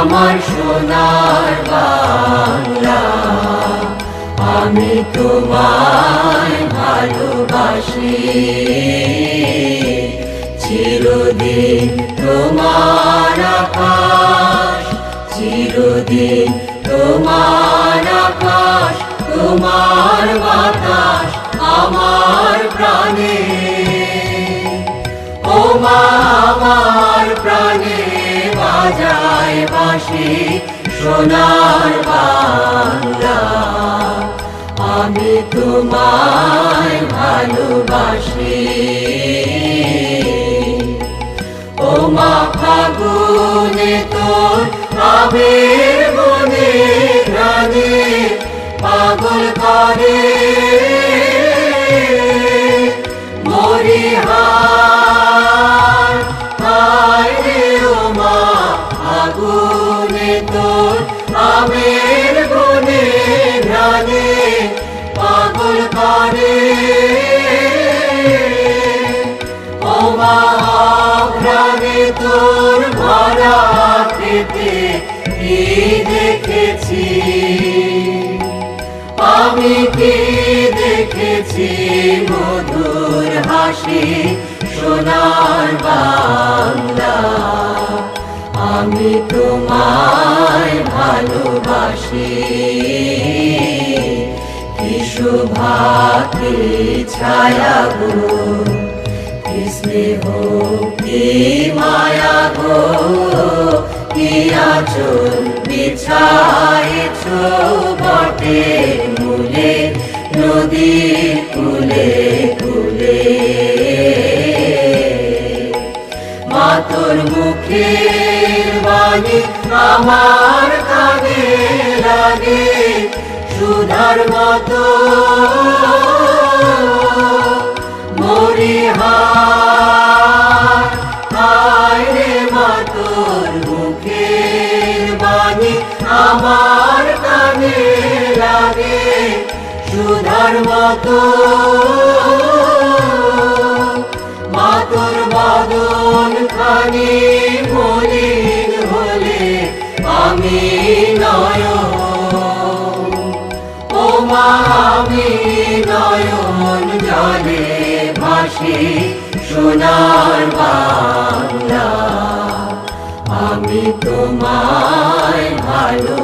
আমার সোনার বাংলা, আমি তোমায় ভালোবাসি। চিরদিন তোমার আকাশ, চিরদিন তোমার আকাশ, তোমার বাতাস আমার প্রাণে। ও মা আমার প্রাণে বাজায় বাঁশি সোনার বাংলা, আমি তোমায় ভালোবাসি। ও মা ফাগুনে তোর আবির বনে ঘ্রাণে পাগল করে মরি হায় হায় রে। ও মা ফাগুনে তোর আবির বনে ঘ্রাণে পাগল করে। ও মা ঘ্রাণে তোর ভরা খেতে কি দেখেছি, আমি কি দেখেছি মধুর হাসি সোনার বাংলা, আমি তোমায় ভালোবাসি। কি শোভা কি ছায়া গো, কি স্নেহ কি মায়া গো, কি আঁচল বিছায়েছ বটের মূলে নদীর কূলে কূলে। মা তোর মুখের বাণী আমার কানে লাগে সুধার মতো মরি হায় হায় রে। মা তোর মুখের বাণী আমার কানে লাগে সুধার মতো। মা তোর বদন খানি মলিন হলে আমি নয়ন, ও মা আমি নয়ন জলে ভাসি সোনার বাংলা, আমি তোমায় ভালো